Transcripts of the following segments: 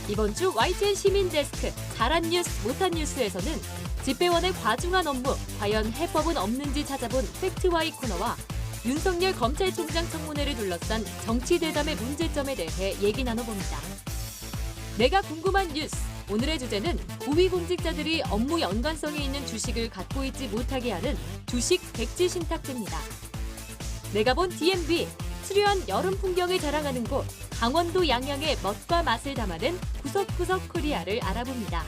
이번 주 YTN 시민데스크 잘한 뉴스, 못한 뉴스에서는 집배원의 과중한 업무, 과연 해법은 없는지 찾아본 팩트와이 코너와 윤석열 검찰총장 청문회를 둘러싼 정치대담의 문제점에 대해 얘기 나눠봅니다. 내가 궁금한 뉴스, 오늘의 주제는 고위공직자들이 업무 연관성이 있는 주식을 갖고 있지 못하게 하는 주식 백지 신탁제입니다. 내가 본 DMB, 수려한 여름 풍경을 자랑하는 곳, 강원도 양양의 멋과 맛을 담아낸 구석구석 코리아를 알아봅니다.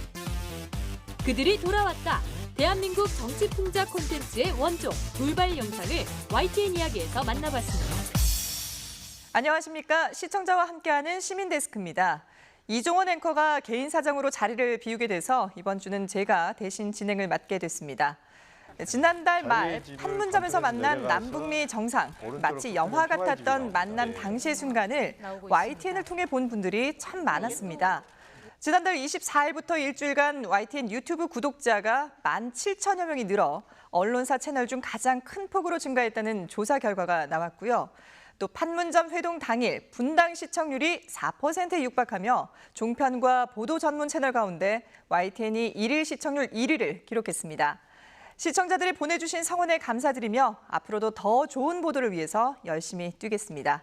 그들이 돌아왔다. 대한민국 정치 풍자 콘텐츠의 원조, 돌발 영상을 YTN 이야기에서 만나봤습니다. 안녕하십니까. 시청자와 함께하는 시민데스크입니다. 이종원 앵커가 개인 사정으로 자리를 비우게 돼서 이번 주는 제가 대신 진행을 맡게 됐습니다. 지난달 말 판문점에서 만난 남북미 정상, 마치 영화 같았던 만남 당시의 순간을 YTN을 통해 본 분들이 참 많았습니다. 지난달 24일부터 일주일간 YTN 유튜브 구독자가 17,000여 명이 늘어 언론사 채널 중 가장 큰 폭으로 증가했다는 조사 결과가 나왔고요. 또 판문점 회동 당일 분당 시청률이 4%에 육박하며 종편과 보도 전문 채널 가운데 YTN이 일일 시청률 1위를 기록했습니다. 시청자들이 보내주신 성원에 감사드리며 앞으로도 더 좋은 보도를 위해서 열심히 뛰겠습니다.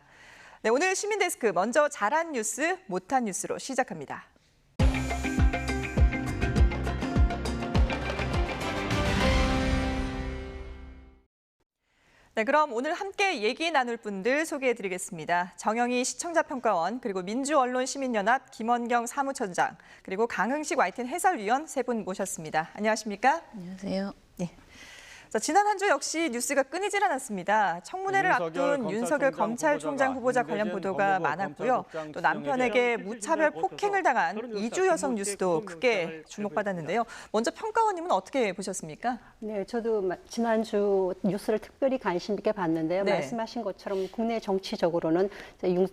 네, 오늘 시민데스크 먼저 잘한 뉴스, 못한 뉴스로 시작합니다. 네, 그럼 오늘 함께 얘기 나눌 분들 소개해드리겠습니다. 정영희 시청자평가원, 그리고 민주언론시민연합 김원경 사무처장, 그리고 강흥식 YTN 해설위원 세 분 모셨습니다. 안녕하십니까? 안녕하세요. 네. 자, 지난 한 주 역시 뉴스가 끊이질 않았습니다. 청문회를 앞둔 윤석열 검찰총장 후보자 관련 보도가 많았고요. 또 남편에게 무차별 폭행을 당한 이주 여성 뉴스도 크게 주목받았는데요. 먼저 평가원님은 어떻게 보셨습니까? 네, 저도 지난주 뉴스를 특별히 관심 있게 봤는데요. 네. 말씀하신 것처럼 국내 정치적으로는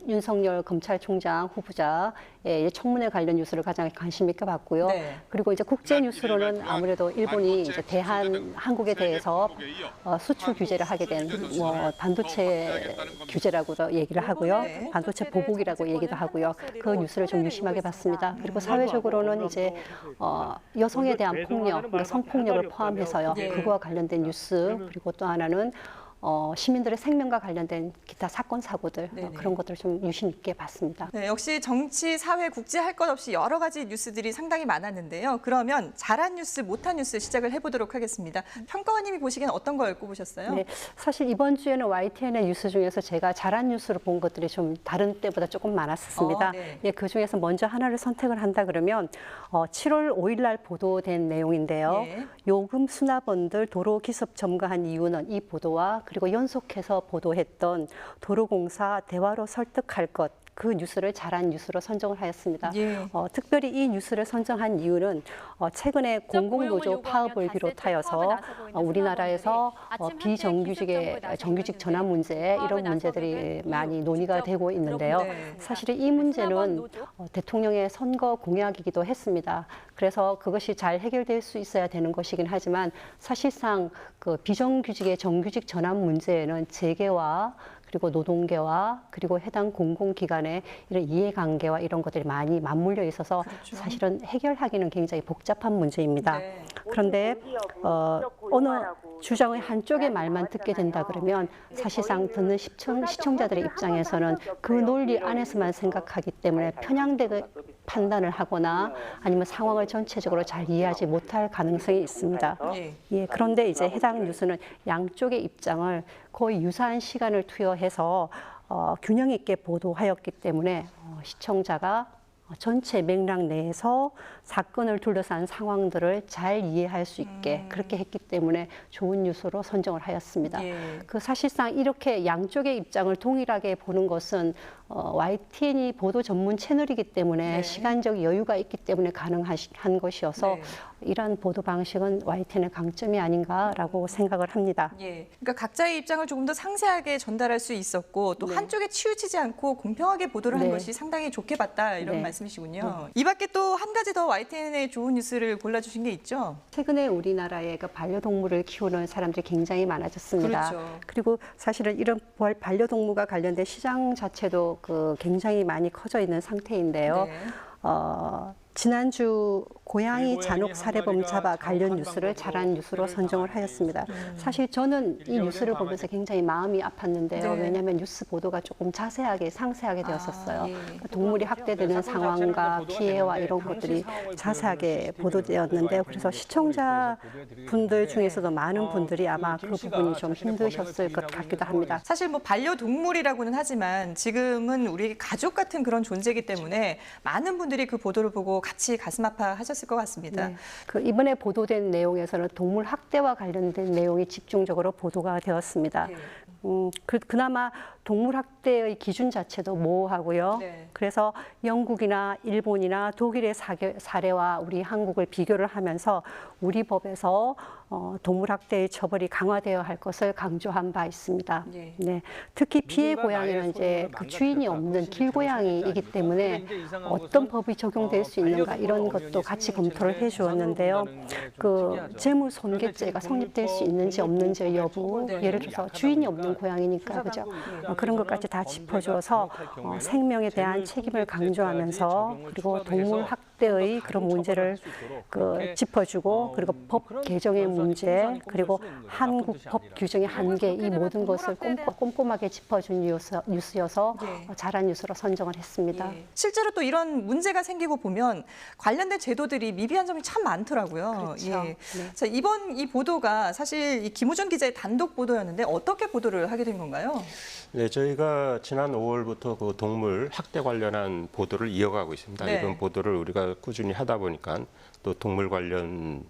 윤석열 검찰총장 후보자의 청문회 관련 뉴스를 가장 관심 있게 봤고요. 네. 그리고 이제 국제 뉴스로는 아무래도 일본이 이제 한국에 대해서 수출 규제를 하게 된 반도체 규제라고도 얘기를 하고요. 네. 반도체 보복이라고 얘기도 하고요. 그 뉴스를 좀 유심하게 봤습니다. 그리고 사회적으로는 이제 여성에 대한 폭력, 그러니까 성폭력을 포함해서요. 네. 그거와 관련된 뉴스, 그리고 또 하나는 시민들의 생명과 관련된 기타 사건, 사고들 그런 것들을 좀 유심 있게 봤습니다. 네, 역시 정치, 사회, 국제 할 것 없이 여러 가지 뉴스들이 상당히 많았는데요. 그러면 잘한 뉴스, 못한 뉴스 시작을 해보도록 하겠습니다. 평가원님이 보시기엔 어떤 걸 꼽으셨어요? 네, 사실 이번 주에는 YTN의 뉴스 중에서 제가 잘한 뉴스로 본 것들이 좀 다른 때보다 조금 많았습니다. 네. 예, 그 중에서 먼저 하나를 선택을 한다 그러면 7월 5일 날 보도된 내용인데요. 예. 요금 수납원들 도로 기습 점거한 이유는 이 보도와 그리고 연속해서 보도했던 도로공사 대화로 설득할 것, 그 뉴스를 잘한 뉴스로 선정을 하였습니다. 예. 특별히 이 뉴스를 선정한 이유는 최근에 공공노조 파업을 비롯하여서 우리나라에서 비정규직의 정규직 전환 문제, 이런 문제들이 많이 논의가 되고 있는데요. 네. 사실 이 문제는 대통령의 선거 공약이기도 했습니다. 그래서 그것이 잘 해결될 수 있어야 되는 것이긴 하지만 사실상 그 비정규직의 정규직 전환 문제에는 재계와 그리고 노동계와 그리고 해당 공공기관의 이런 이해관계와 이런 것들이 많이 맞물려 있어서 그렇죠. 사실은 해결하기는 굉장히 복잡한 문제입니다. 네. 그런데 어느 주장의 한쪽의 말만 듣게 된다 그러면 사실상 듣는 시청자들의 입장에서는 그 논리 안에서만 생각하기 때문에 편향되게 판단을 하거나 아니면 상황을 전체적으로 잘 이해하지 못할 가능성이 있습니다. 예, 그런데 이제 해당 뉴스는 양쪽의 입장을 거의 유사한 시간을 투여해서 균형 있게 보도하였기 때문에 시청자가 전체 맥락 내에서 사건을 둘러싼 상황들을 잘 이해할 수 있게 그렇게 했기 때문에 좋은 뉴스로 선정을 하였습니다. 예. 그 사실상 이렇게 양쪽의 입장을 동일하게 보는 것은 YTN이 보도 전문 채널이기 때문에 네. 시간적 여유가 있기 때문에 가능한 것이어서 네. 이러한 보도 방식은 YTN의 강점이 아닌가라고 생각을 합니다. 예, 그러니까 각자의 입장을 조금 더 상세하게 전달할 수 있었고 또 네. 한쪽에 치우치지 않고 공평하게 보도를 한 네. 것이 상당히 좋게 봤다 이런 네. 말씀이시군요. 이 밖에 또 한 가지 더 YTN의 좋은 뉴스를 골라주신 게 있죠? 최근에 우리나라에 그 반려동물을 키우는 사람들이 굉장히 많아졌습니다. 그렇죠. 그리고 사실은 이런 반려동물과 관련된 시장 자체도 그 굉장히 많이 커져 있는 상태인데요. 네. 지난주 고양이 잔혹 살해범 잡아 관련 뉴스를 잘한 뉴스로 선정을 하였습니다. 사실 저는 이 뉴스를 보면서 굉장히 마음이 아팠는데요. 네. 왜냐하면 뉴스 보도가 조금 자세하게 상세하게 되었었어요. 예. 동물이 학대되는 상황과 피해와 이런 것들이 자세하게 보도되었는데요. 그래서 시청자분들 중에서도 많은 분들이 아마 그 부분이 좀 힘드셨을 것 같기도 합니다. 사실 뭐 반려동물이라고는 하지만 지금은 우리 가족 같은 그런 존재이기 때문에 많은 분들이 그 보도를 보고 같이 가슴 아파하셨을 것 같습니다. 네. 그 이번에 보도된 내용에서는 동물 학대와 관련된 내용이 집중적으로 보도가 되었습니다. 네. 그나마 동물 학대의 기준 자체도 모호하고요. 네. 그래서 영국이나 일본이나 독일의 사례와 우리 한국을 비교를 하면서 우리 법에서 동물 학대의 처벌이 강화되어야 할 것을 강조한 바 있습니다. 네. 네. 특히 피해 고양이는 이제 그 주인이 없는 길고양이이기 때문에 어떤 법이 적용될 수 있는가 이런 것도 같이 검토를 해주었는데요. 그 재물 손괴죄가 성립될 수 있는지 없는지의 여부, 예를 들어서 주인이 없는 고양이니까 그죠? 그런 것까지 다 짚어줘서 생명에 대한 책임을 강조하면서 그리고 동물 학대의 그런 문제를 짚어주고 그리고 법 개정의 문제 그리고 한국 법 규정의 한계 이 모든 것을 꼼꼼하게 짚어준 뉴스여서 잘한 뉴스로 선정을 했습니다. 예. 실제로 또 이런 문제가 생기고 보면 관련된 제도들이 미비한 점이 참 많더라고요. 그렇죠. 예. 네. 자, 이번 이 보도가 사실 이 김우준 기자의 단독 보도였는데 어떻게 보도를 하게 된 건가요? 네, 저희가 지난 5월부터 그 동물 학대 관련한 보도를 이어가고 있습니다. 네. 이런 보도를 우리가 꾸준히 하다 보니까 또 동물 관련된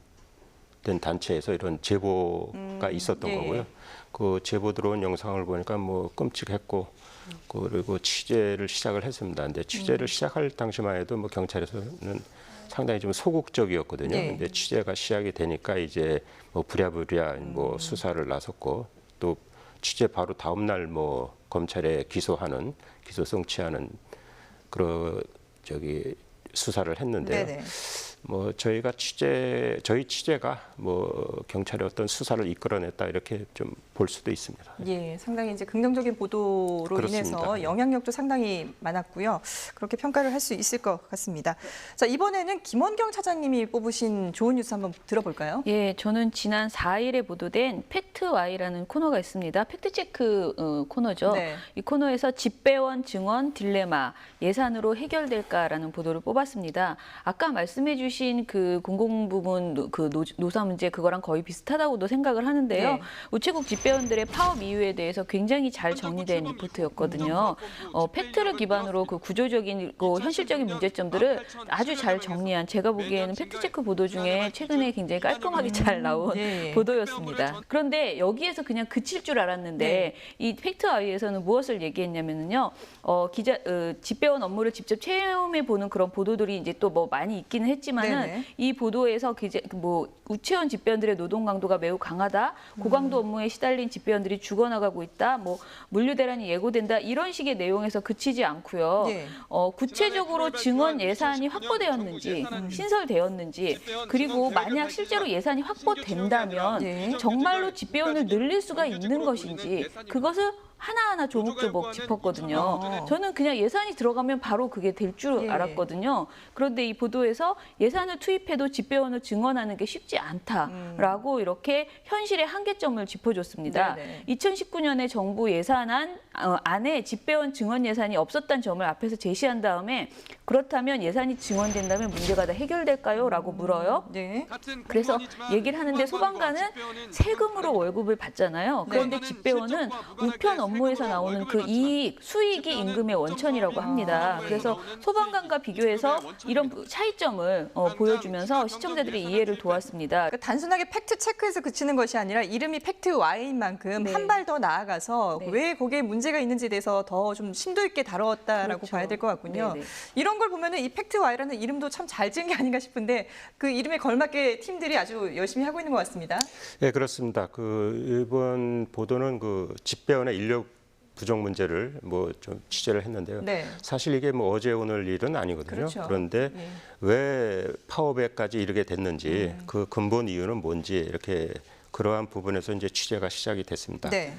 단체에서 이런 제보가 있었던 예. 거고요. 그 제보 들어온 영상을 보니까 뭐 끔찍했고 그리고 취재를 시작을 했습니다. 근데 취재를 시작할 당시만 해도 뭐 경찰에서는 상당히 좀 소극적이었거든요. 네. 근데 취재가 시작이 되니까 이제 뭐 부랴부랴 뭐 수사를 나섰고 또 취재 바로 다음 날 뭐 검찰에 기소 성취하는 그런 수사를 했는데요. 네네. 뭐 저희 취재가 뭐 경찰의 어떤 수사를 이끌어냈다 이렇게 좀 볼 수도 있습니다. 예, 상당히 이제 긍정적인 보도로 그렇습니다. 인해서 영향력도 상당히 많았고요. 그렇게 평가를 할 수 있을 것 같습니다. 자, 이번에는 김원경 차장님이 뽑으신 좋은 뉴스 한번 들어볼까요? 예, 저는 지난 4일에 보도된 팩트와이라는 코너가 있습니다. 팩트체크 코너죠. 네. 이 코너에서 집배원 증언 딜레마 예산으로 해결될까라는 보도를 뽑았습니다. 아까 말씀해주신 그 공공부문 그 노사 문제 그거랑 거의 비슷하다고도 생각을 하는데요. 네. 우체국 집배원들의 파업 이유에 대해서 굉장히 잘 정리된 리포트였거든요. 팩트를 기반으로 그 구조적이고 현실적인 문제점들을 아주 잘 정리한 제가 보기에는 팩트체크 보도 중에 최근에 굉장히 깔끔하게 잘 나온 예. 보도였습니다. 그런데 여기에서 그냥 그칠 줄 알았는데 네. 이 팩트아이에서는 무엇을 얘기했냐면요. 집배원 업무를 직접 체험해 보는 그런 보도들이 이제 또 뭐 많이 있기는 했지만은 네네. 이 보도에서 우체원 집배원들의 노동 강도가 매우 강하다. 고강도 업무에 시달린 집배원들이 죽어나가고 있다. 뭐 물류 대란이 예고된다. 이런 식의 내용에서 그치지 않고요. 예. 구체적으로 증언 예산이 확보되었는지 신설되었는지 그리고 만약 실제로 예산이 확보된다면 예. 정말로 집배원을 늘릴 수가 있는 것인지 그것을 하나하나 조목조목 짚었거든요. 저는 그냥 예산이 들어가면 바로 그게 될 줄 예. 알았거든요. 그런데 이 보도에서 예산을 투입해도 집배원을 증언하는 게 쉽지 않다라고 이렇게 현실의 한계점을 짚어줬습니다. 네네. 2019년에 정부 예산안 안에 집배원 증언 예산이 없었다는 점을 앞에서 제시한 다음에 그렇다면 예산이 증언된다면 문제가 다 해결될까요? 라고 물어요. 네. 그래서 얘기를 하는데 소방관은 세금으로 월급을 받잖아요. 그런데 집배원은 우편 업무에서 나오는 그 수익이 임금의 원천이라고 합니다. 그래서 소방관과 비교해서 이런 차이점을 보여주면서 시청자들의 이해를 도왔습니다. 그러니까 단순하게 팩트 체크에서 그치는 것이 아니라 이름이 팩트 Y인 만큼 네. 한 발 더 나아가서 네. 왜 거기에 문제가 있는지에 대해서 더 좀 심도 있게 다뤘다라고 그렇죠. 봐야 될 것 같군요. 네네. 이런 걸 보면은 이 팩트 Y라는 이름도 참 잘 지은 게 아닌가 싶은데 그 이름에 걸맞게 팀들이 아주 열심히 하고 있는 것 같습니다. 네, 그렇습니다. 이번 보도는 그 집배원의 인력 부족 문제를 뭐 좀 취재를 했는데요. 네. 사실 이게 뭐 어제 오늘 일은 아니거든요. 그렇죠. 그런데 예. 왜 파업에까지 이르게 됐는지 그 근본 이유는 뭔지 이렇게 그러한 부분에서 이제 취재가 시작이 됐습니다. 네.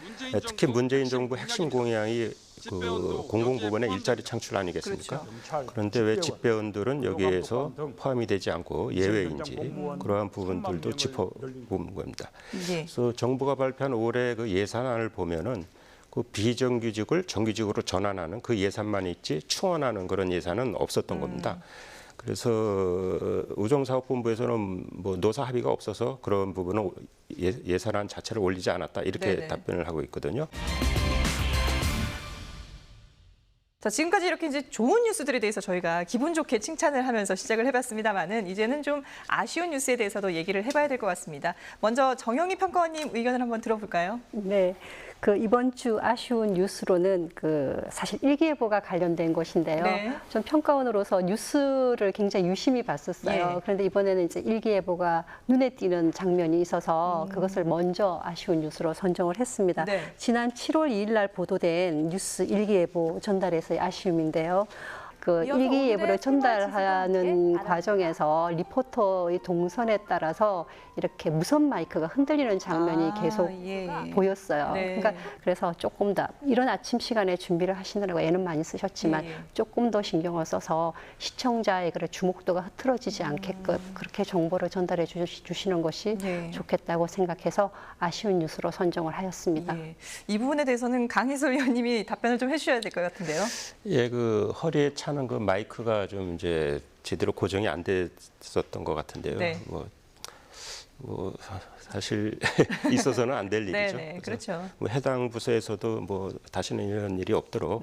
특히 문재인 정부 핵심 공약이 그 공공 부문의 일자리 창출 아니겠습니까? 그런데 왜 집배원들은 여기에서 포함이 되지 않고 예외인지 그러한 부분들도 짚어본 겁니다. 그래서 정부가 발표한 올해 그 예산안을 보면은 그 비정규직을 정규직으로 전환하는 그 예산만 있지 충원하는 그런 예산은 없었던 겁니다. 그래서 우정사업본부에서는 뭐 노사 합의가 없어서 그런 부분은 예산안 자체를 올리지 않았다 이렇게 네네. 답변을 하고 있거든요. 자, 지금까지 이렇게 이제 좋은 뉴스들에 대해서 저희가 기분 좋게 칭찬을 하면서 시작을 해봤습니다만은 이제는 좀 아쉬운 뉴스에 대해서도 얘기를 해봐야 될 것 같습니다. 먼저 정영희 평가원님 의견을 한번 들어볼까요? 네. 그 이번 주 아쉬운 뉴스로는 그 사실 일기예보가 관련된 것인데요. 네. 전 평가원으로서 뉴스를 굉장히 유심히 봤었어요. 예. 그런데 이번에는 이제 일기예보가 눈에 띄는 장면이 있어서 그것을 먼저 아쉬운 뉴스로 선정을 했습니다. 네. 지난 7월 2일 날 보도된 뉴스 일기예보 전달에서의 아쉬움인데요. 그 일기예보를 전달하는 과정에서 리포터의 동선에 따라서 이렇게 무선 마이크가 흔들리는 장면이 계속 보였어요. 네. 그러니까 그래서 조금 더 이런 아침 시간에 준비를 하시느라고 애는 많이 쓰셨지만 조금 더 신경을 써서 시청자의 그런 주목도가 흐트러지지 않게끔 그렇게 정보를 전달해 주시는 것이 좋겠다고 생각해서 아쉬운 뉴스로 선정을 하였습니다. 이 부분에 대해서는 강혜솔 의원님이 답변을 좀 해주셔야 될 것 같은데요. 예, 그 허리에 차는 그 마이크가 좀 이제 제대로 고정이 안 됐었던 것 같은데요. 네. 뭐 사실 있어서는 안 될 일이죠. 네, 그렇죠. 뭐 해당 부서에서도 뭐 다시는 이런 일이 없도록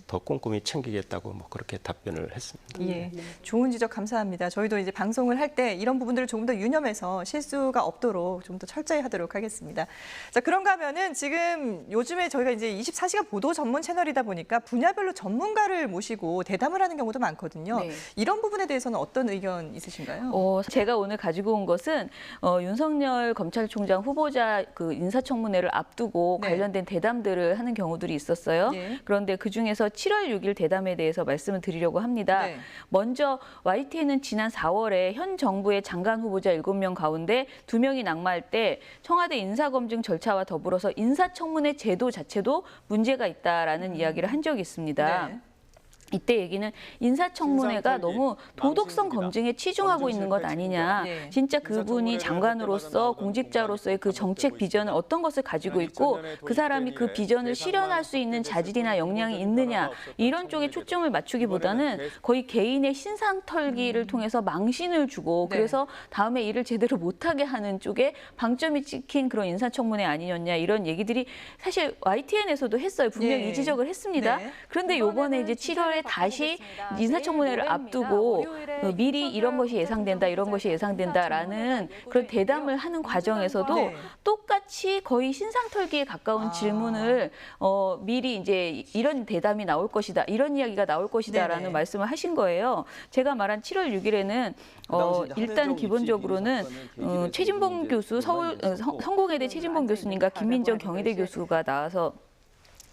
더 꼼꼼히 챙기겠다고 뭐 그렇게 답변을 했습니다. 예, 좋은 지적 감사합니다. 저희도 이제 방송을 할 때 이런 부분들을 조금 더 유념해서 실수가 없도록 좀 더 철저히 하도록 하겠습니다. 자, 그런가 하면은 지금 요즘에 저희가 이제 24시간 보도 전문 채널이다 보니까 분야별로 전문가를 모시고 대담을 하는 경우도 많거든요. 네. 이런 부분에 대해서는 어떤 의견 있으신가요? 제가 오늘 가지고 온 것은 윤석열 검찰총장 후보자 그 인사청문회를 앞두고 관련된 대담들을 하는 경우들이 있었어요. 그런데 그중에서 7월 6일 대담에 대해서 말씀을 드리려고 합니다. 먼저 YTN은 지난 4월에 현 정부의 장관 후보자 7명 가운데 2명이 낙마할 때 청와대 인사검증 절차와 더불어서 인사청문회 제도 자체도 문제가 있다라는 이야기를 한 적이 있습니다. 이때 얘기는 인사청문회가 너무 도덕성 검증에 치중하고 있는 것 아니냐. 진짜 그분이 장관으로서 공직자로서의 그 정책 비전을 어떤 것을 가지고 있고 그 사람이 그 비전을 실현할 수 있는 자질이나 역량이 있느냐. 이런 쪽에 초점을 맞추기보다는 거의 개인의 신상털기를 통해서 망신을 주고 그래서 다음에 일을 제대로 못하게 하는 쪽에 방점이 찍힌 그런 인사청문회 아니었냐. 이런 얘기들이 사실 YTN에서도 했어요. 분명히 이 지적을 했습니다. 그런데 이번에 이제 7월에 다시 인사청문회를 앞두고 미리 이런 것이 예상된다, 이런 것이 예상된다라는 그런 대담을 하는 과정에서도 똑같이 거의 신상털기에 가까운 질문을 미리 이제 이런 대담이 나올 것이다, 이런 이야기가 나올 것이다라는 말씀을 하신 거예요. 제가 말한 7월 6일에는 일단 기본적으로는 최진봉 교수 성공회대 최진봉 교수님과 김민정 경희대 교수가 나와서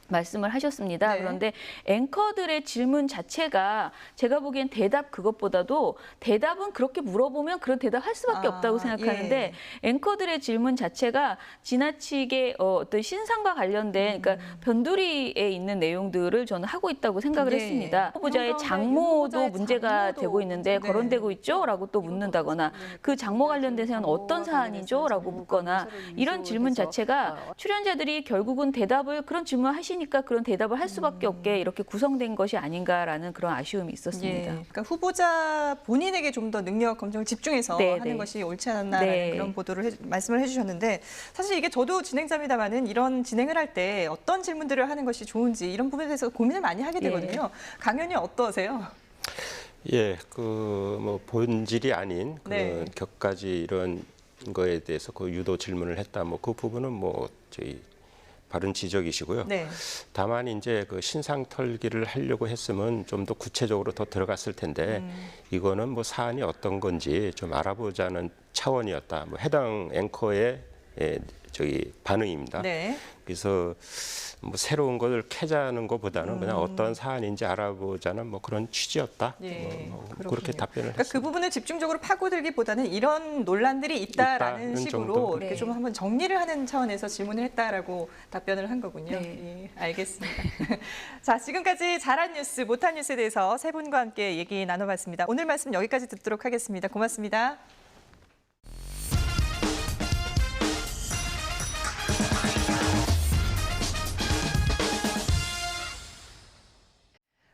말씀을 하셨습니다. 그런데 앵커들의 질문 자체가 제가 보기엔 대답 그것보다도 대답은 그렇게 물어보면 그런 대답 할 수밖에 없다고 생각하는데 앵커들의 질문 자체가 지나치게 어떤 신상과 관련된 그러니까 변두리에 있는 내용들을 저는 하고 있다고 생각을 했습니다. 후보자의 장모도 문제가 되고 있는데 거론되고 있죠? 라고 또 묻는다거나 그 장모 관련된 사안은 어떤 사안이죠? 라고 묻거나 이런 질문 자체가 출연자들이 결국은 대답을 그런 질문을 하시니까 그런 대답을 할 수밖에 없게 이렇게 구성된 것이 아닌가라는 그런 아쉬움이 있었습니다. 그러니까 후보자 본인에게 좀 더 능력 검증을 집중해서 하는 것이 옳지 않나라는 그런 보도를 말씀을 해주셨는데 사실 이게 저도 진행자입니다만은 이런 진행을 할 때 어떤 질문들을 하는 것이 좋은지 이런 부분에 대해서 고민을 많이 하게 되거든요. 강 의원님 어떠세요? 예, 그 뭐 본질이 아닌 그런 격가지 이런 거에 대해서 그 유도 질문을 했다. 뭐 그 부분은 뭐 저희 바른 지적이시고요. 다만 이제 그 신상 털기를 하려고 했으면 좀 더 구체적으로 더 들어갔을 텐데 이거는 뭐 사안이 어떤 건지 좀 알아보자는 차원이었다. 뭐 해당 앵커의 반응입니다. 네. 그래서 뭐 새로운 것을 캐자는 것보다는 그냥 어떤 사안인지 알아보자는 뭐 그런 취지였다. 예, 그렇게 그렇군요. 답변을 그러니까 그 했습니다. 부분을 집중적으로 파고들기보다는 이런 논란들이 있다라는 있다는 식으로 정도? 이렇게 네. 좀 한번 정리를 하는 차원에서 질문을 했다라고 답변을 한 거군요. 네. 예, 알겠습니다. 자, 지금까지 잘한 뉴스, 못한 뉴스에 대해서 세 분과 함께 얘기 나눠봤습니다. 오늘 말씀 여기까지 듣도록 하겠습니다. 고맙습니다.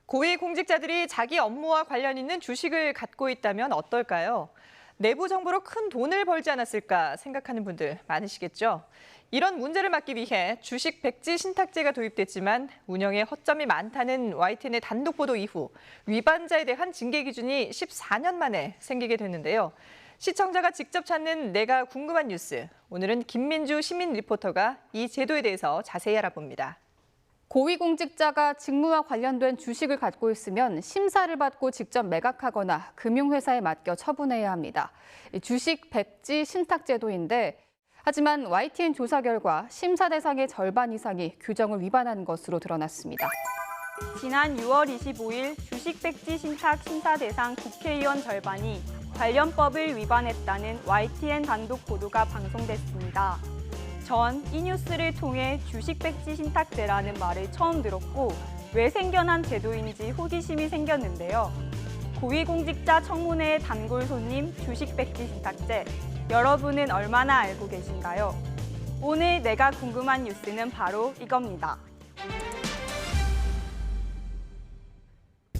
고위공직자들이 자기 업무와 관련 있는 주식을 갖고 있다면 어떨까요? 내부 정보로 큰 돈을 벌지 않았을까 생각하는 분들 많으시겠죠? 이런 문제를 막기 위해 주식 백지 신탁제가 도입됐지만 운영에 허점이 많다는 YTN의 단독 보도 이후 위반자에 대한 징계 기준이 14년 만에 생기게 됐는데요. 시청자가 직접 찾는 내가 궁금한 뉴스. 오늘은 김민주 시민 리포터가 이 제도에 대해서 자세히 알아봅니다. 고위공직자가 직무와 관련된 주식을 갖고 있으면 심사를 받고 직접 매각하거나 금융회사에 맡겨 처분해야 합니다. 주식 백지 신탁제도인데 하지만 YTN 조사 결과 심사 대상의 절반 이상이 규정을 위반한 것으로 드러났습니다. 지난 6월 25일 주식 백지 신탁 심사 대상 국회의원 절반이 관련법을 위반했다는 YTN 단독 보도가 방송됐습니다. 전 이 뉴스를 통해 주식 백지 신탁제라는 말을 처음 들었고 왜 생겨난 제도인지 호기심이 생겼는데요. 고위공직자 청문회의 단골 손님 주식 백지 신탁제, 여러분은 얼마나 알고 계신가요? 오늘 내가 궁금한 뉴스는 바로 이겁니다.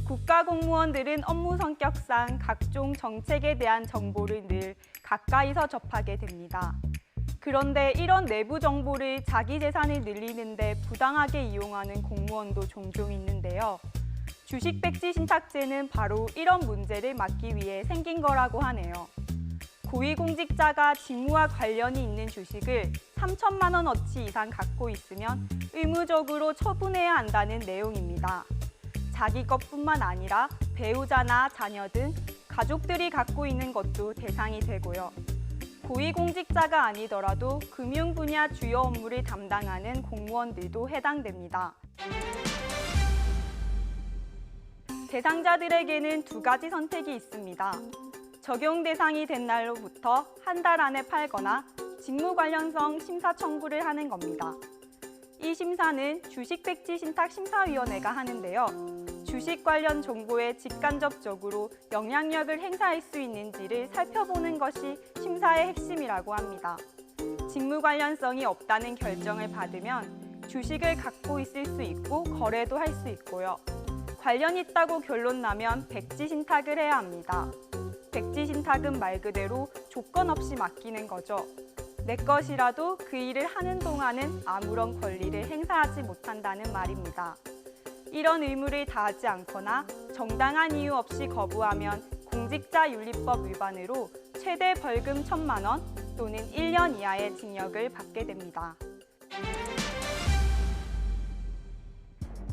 국가공무원들은 업무 성격상 각종 정책에 대한 정보를 늘 가까이서 접하게 됩니다. 그런데 이런 내부 정보를 자기 재산을 늘리는 데 부당하게 이용하는 공무원도 종종 있는데요. 주식 백지 신탁제는 바로 이런 문제를 막기 위해 생긴 거라고 하네요. 고위공직자가 직무와 관련이 있는 주식을 3천만 원어치 이상 갖고 있으면 의무적으로 처분해야 한다는 내용입니다. 자기 것뿐만 아니라 배우자나 자녀 등 가족들이 갖고 있는 것도 대상이 되고요. 고위공직자가 아니더라도 금융 분야 주요 업무를 담당하는 공무원들도 해당됩니다. 대상자들에게는 두 가지 선택이 있습니다. 적용 대상이 된 날로부터 한 달 안에 팔거나 직무 관련성 심사 청구를 하는 겁니다. 이 심사는 주식백지신탁심사위원회가 하는데요. 주식 관련 정보에 직간접적으로 영향력을 행사할 수 있는지를 살펴보는 것이 심사의 핵심이라고 합니다. 직무 관련성이 없다는 결정을 받으면 주식을 갖고 있을 수 있고 거래도 할 수 있고요. 관련 있다고 결론 나면 백지 신탁을 해야 합니다. 백지 신탁은 말 그대로 조건 없이 맡기는 거죠. 내 것이라도 그 일을 하는 동안은 아무런 권리를 행사하지 못한다는 말입니다. 이런 의무를 다하지 않거나 정당한 이유 없이 거부하면 공직자윤리법 위반으로 최대 벌금 1,000만 원 또는 1년 이하의 징역을 받게 됩니다.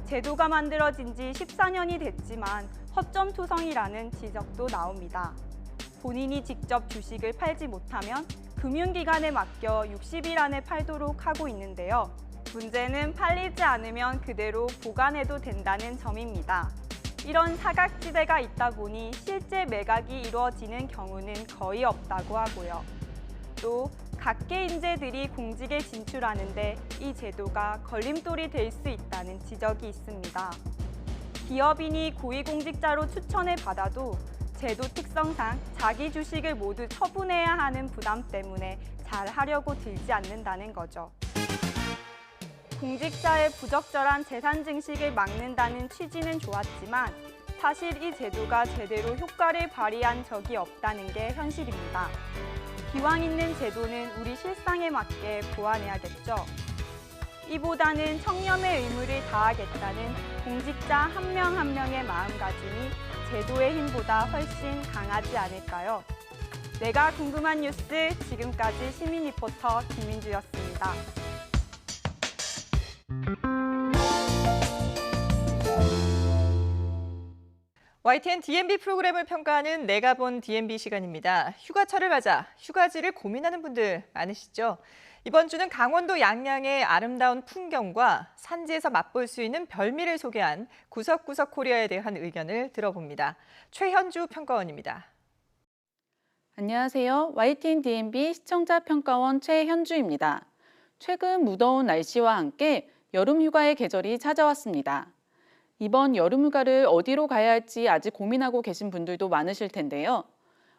제도가 만들어진 지 14년이 됐지만 허점투성이라는 지적도 나옵니다. 본인이 직접 주식을 팔지 못하면 금융기관에 맡겨 60일 안에 팔도록 하고 있는데요. 문제는 팔리지 않으면 그대로 보관해도 된다는 점입니다. 이런 사각지대가 있다 보니 실제 매각이 이루어지는 경우는 거의 없다고 하고요. 또 각계 인재들이 공직에 진출하는데 이 제도가 걸림돌이 될 수 있다는 지적이 있습니다. 기업인이 고위공직자로 추천을 받아도 제도 특성상 자기 주식을 모두 처분해야 하는 부담 때문에 잘 하려고 들지 않는다는 거죠. 공직자의 부적절한 재산 증식을 막는다는 취지는 좋았지만 사실 이 제도가 제대로 효과를 발휘한 적이 없다는 게 현실입니다. 기왕 있는 제도는 우리 실상에 맞게 보완해야겠죠. 이보다는 청렴의 의무를 다하겠다는 공직자 한 명 한 명의 마음가짐이 제도의 힘보다 훨씬 강하지 않을까요? 내가 궁금한 뉴스 지금까지 시민 리포터 김민주였습니다. YTN DMB 프로그램을 평가하는 내가 본 DMB 시간입니다. 휴가철을 맞아 휴가지를 고민하는 분들 많으시죠? 이번 주는 강원도 양양의 아름다운 풍경과 산지에서 맛볼 수 있는 별미를 소개한 구석구석 코리아에 대한 의견을 들어봅니다. 최현주 평가원입니다. 안녕하세요. YTN DMB 시청자 평가원 최현주입니다. 최근 무더운 날씨와 함께 여름 휴가의 계절이 찾아왔습니다. 이번 여름 휴가를 어디로 가야 할지 아직 고민하고 계신 분들도 많으실 텐데요.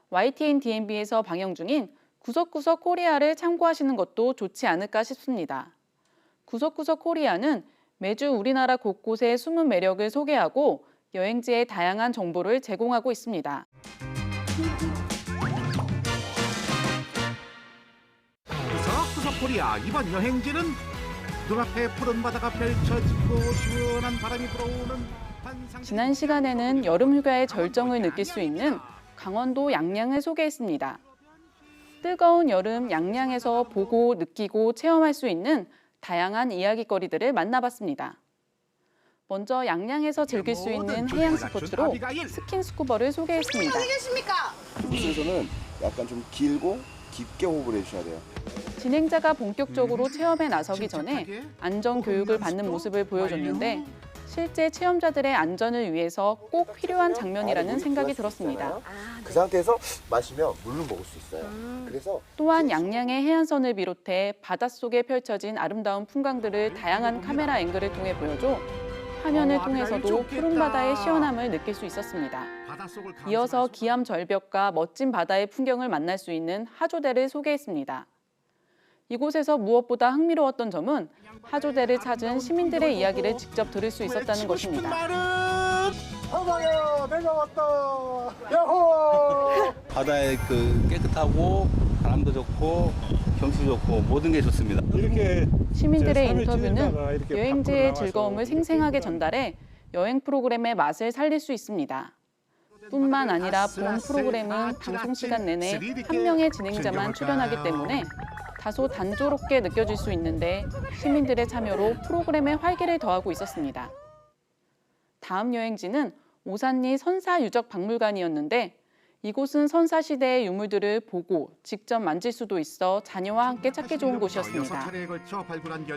YTN DMB에서 방영 중인 구석구석 코리아를 참고하시는 것도 좋지 않을까 싶습니다. 구석구석 코리아는 매주 우리나라 곳곳의 숨은 매력을 소개하고 여행지의 다양한 정보를 제공하고 있습니다. 구석구석 코리아 이번 여행지는 눈앞에 푸른 바다가 펼쳐지고 시원한 바람이 불어오는 지난 시간에는 여름 휴가의 절정을 느낄 수 있는 강원도 양양을 소개했습니다. 뜨거운 여름 양양에서 보고 느끼고 체험할 수 있는 다양한 이야기거리들을 만나봤습니다. 먼저 양양에서 즐길 수 있는 해양 스포츠로 스킨스쿠버를 소개했습니다. 코스에서는 약간 좀 길고 깊게 호흡을 해주셔야 돼요. 진행자가 본격적으로 체험에 나서기 전에 안전 교육을 받는 모습을 보여줬는데 실제 체험자들의 안전을 위해서 꼭 필요한 장면이라는 생각이 들었습니다. 그 상태에서 마시면 물로 먹을 수 있어요. 그래서 또한 양양의 해안선을 비롯해 바닷속에 펼쳐진 아름다운 풍광들을 다양한 카메라 앵글을 통해 보여줘 화면을 통해서도 푸른 바다의 시원함을 느낄 수 있었습니다. 이어서 기암 절벽과 멋진 바다의 풍경을 만날 수 있는 하조대를 소개했습니다. 이곳에서 무엇보다 흥미로웠던 점은 하조대를 찾은 시민들의 이야기를 직접 들을 수 있었다는 것입니다. 하나야, 내가 왔다. 야호! 바다에 깨끗하고 바람도 좋고 경치 좋고 모든 게 좋습니다. 이렇게 시민들의 인터뷰는 여행지의 즐거움을 생생하게 전달해 여행 프로그램의 맛을 살릴 수 있습니다. 뿐만 아니라 본 프로그램은 방송 시간 내내 한 명의 진행자만 출연하기 때문에 다소 단조롭게 느껴질 수 있는데 시민들의 참여로 프로그램에 활기를 더하고 있었습니다. 다음 여행지는 오산리 선사유적박물관이었는데 이곳은 선사시대의 유물들을 보고 직접 만질 수도 있어 자녀와 함께 찾기 좋은 곳이었습니다.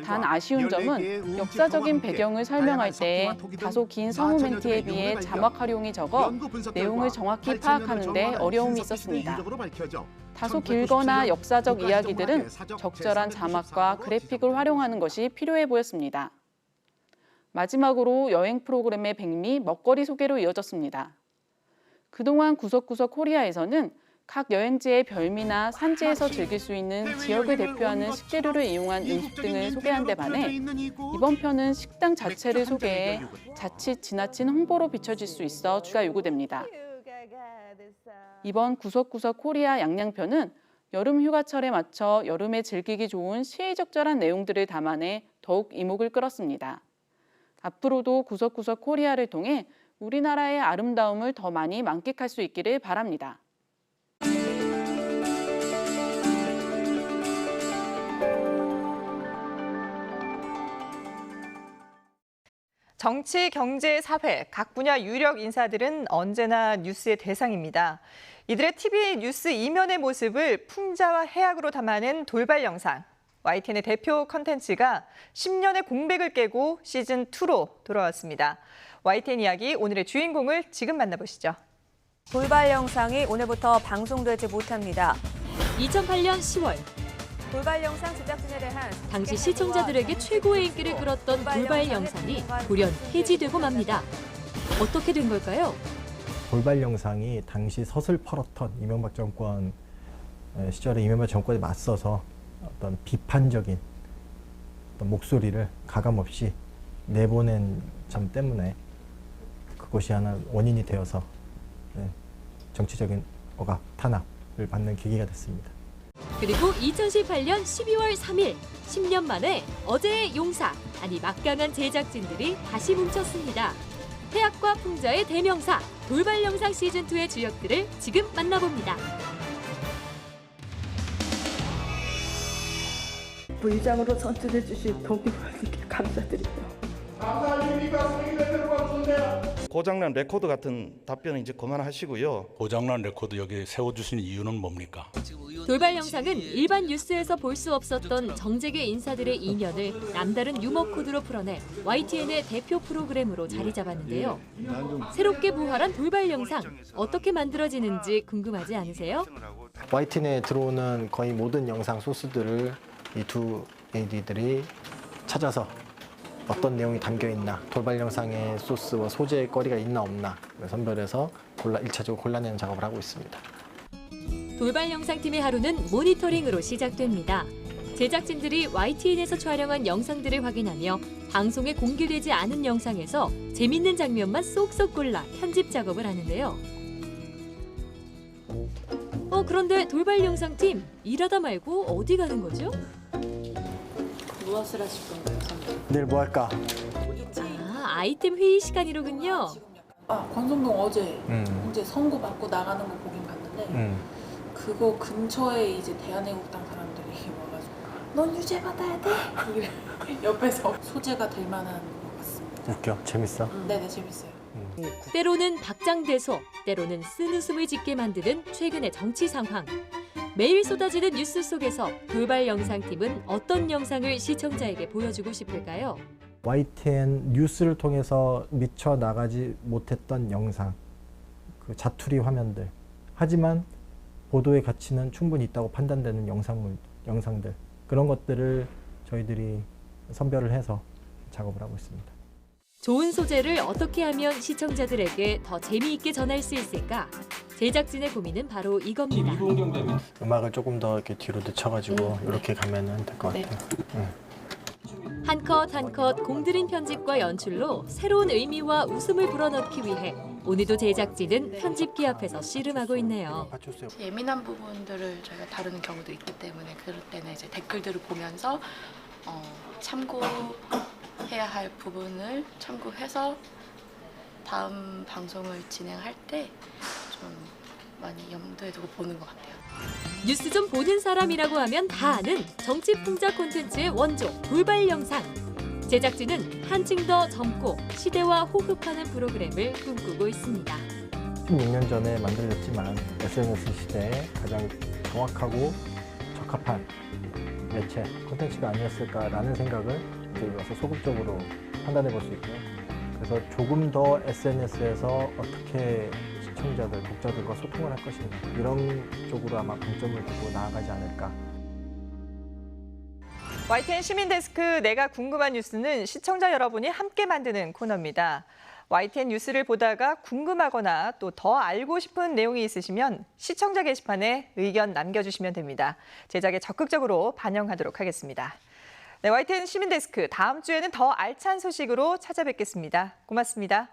단 아쉬운 점은 역사적인 배경을 설명할 때 다소 긴 성우 멘트에 비해 자막 활용이 적어 내용을 정확히 파악하는 데 어려움이 있었습니다. 다소 길거나 역사적 이야기들은 적절한 자막과 그래픽을 활용하는 것이 필요해 보였습니다. 마지막으로 여행 프로그램의 백미 먹거리 소개로 이어졌습니다. 그동안 구석구석 코리아에서는 각 여행지의 별미나 산지에서 즐길 수 있는 지역을 대표하는 식재료를 이용한 음식 등을 소개한 데 반해 이번 편은 식당 자체를 소개해 자칫 지나친 홍보로 비춰질 수 있어 추가 요구됩니다. 이번 구석구석 코리아 양양편은 여름 휴가철에 맞춰 여름에 즐기기 좋은 시의적절한 내용들을 담아내 더욱 이목을 끌었습니다. 앞으로도 구석구석 코리아를 통해 우리나라의 아름다움을 더 많이 만끽할 수 있기를 바랍니다. 정치, 경제, 사회 각 분야 유력 인사들은 언제나 뉴스의 대상입니다. 이들의 TV 뉴스 이면의 모습을 풍자와 해악으로 담아낸 돌발 영상. YTN의 대표 컨텐츠가 10년의 공백을 깨고 시즌2로 돌아왔습니다. YTN 이야기 오늘의 주인공을 지금 만나보시죠. 돌발 영상이 오늘부터 방송되지 못합니다. 2008년 10월 돌발 영상 제작진에 대한 당시 시청자들에게 최고의 인기를 끌었던 돌발 영상이 돌연 폐지되고 맙니다. 어떻게 된 걸까요? 돌발 영상이 당시 서슬퍼렇던 이명박 정권 시절에 이명박 정권에 맞서서 어떤 비판적인 어떤 목소리를 가감없이 내보낸 점 때문에 그것이 하나 원인이 되어서 정치적인 억압, 탄압을 받는 계기가 됐습니다. 그리고 2018년 12월 3일, 10년 만에 어제의 용사, 아니 막강한 제작진들이 다시 뭉쳤습니다. 해악과 풍자의 대명사, 돌발 영상 시즌2의 주역들을 지금 만나봅니다. 부의장으로 선출해 주신 동기부여님께 감사드리고요. 고장난 레코드 같은 답변은 이제 그만하시고요. 고장난 레코드 여기 세워주신 이유는 뭡니까? 돌발 영상은 일반 뉴스에서 볼 수 없었던 정재계 인사들의 이면을 남다른 유머 코드로 풀어내 YTN의 대표 프로그램으로 자리 잡았는데요. 새롭게 부활한 돌발 영상, 어떻게 만들어지는지 궁금하지 않으세요? YTN에 들어오는 거의 모든 영상 소스들을 이 두 AD들이 찾아서 어떤 내용이 담겨 있나, 돌발 영상의 소스와 소재의 거리가 있나 없나 선별해서 1차적으로 골라내는 작업을 하고 있습니다. 돌발 영상팀의 하루는 모니터링으로 시작됩니다. 제작진들이 YTN에서 촬영한 영상들을 확인하며 방송에 공개되지 않은 영상에서 재밌는 장면만 쏙쏙 골라 편집 작업을 하는데요. 그런데 돌발 영상팀 일하다 말고 어디 가는 거죠? 무엇을 하실 건가요, 선생님? 내일 뭐 할까? 아이템 회의 시간이로군요. 권성동 어제 이제 선고 받고 나가는 거 보긴 봤는데 그거 근처에 이제 대한애국당 사람들이 와가지고 넌 유죄 받아야 돼? 옆에서 소재가 될 만한 것 같습니다. 웃겨? 재밌어? 네네, 재밌어요. 때로는 박장대소, 때로는 쓴웃음을 짓게 만드는 최근의 정치 상황. 매일 쏟아지는 뉴스 속에서 돌발 영상팀은 어떤 영상을 시청자에게 보여주고 싶을까요? YTN 뉴스를 통해서 미쳐 나가지 못했던 영상, 그 자투리 화면들, 하지만 보도의 가치는 충분히 있다고 판단되는 영상들, 그런 것들을 저희들이 선별을 해서 작업을 하고 있습니다. 좋은 소재를 어떻게 하면 시청자들에게 더 재미있게 전할 수 있을까? 제작진의 고민은 바로 이겁니다. 음악을 조금 더 이렇게 뒤로 늦춰가지고 이렇게 가면은 될 것 같아요. 한 컷 한 컷 공들인 편집과 연출로 새로운 의미와 웃음을 불어넣기 위해 오늘도 제작진은 편집기 앞에서 씨름하고 있네요. 예민한 부분들을 저희가 다루는 경우도 있기 때문에 그럴 때는 이제 댓글들을 보면서 참고해야 할 부분을 참고해서 다음 방송을 진행할 때 좀 많이 염두에 두고 보는 것 같아요. 뉴스 좀 보는 사람이라고 하면 다 아는 정치 풍자 콘텐츠의 원조 돌발 영상. 제작진은 한층 더 젊고 시대와 호흡하는 프로그램을 꿈꾸고 있습니다. 16년 전에 만들어졌지만 SNS 시대에 가장 정확하고 적합한 매체, 콘텐츠가 아니었을까라는 생각을 저희 와서 소극적으로 판단해 볼 수 있고요. 그래서 조금 더 SNS에서 어떻게 시청자들, 독자들과 소통을 할 것인가, 이런 쪽으로 아마 방점을 두고 나아가지 않을까. YTN 시민데스크 내가 궁금한 뉴스는 시청자 여러분이 함께 만드는 코너입니다. YTN 뉴스를 보다가 궁금하거나 또 더 알고 싶은 내용이 있으시면 시청자 게시판에 의견 남겨주시면 됩니다. 제작에 적극적으로 반영하도록 하겠습니다. 네, YTN 시민데스크 다음 주에는 더 알찬 소식으로 찾아뵙겠습니다. 고맙습니다.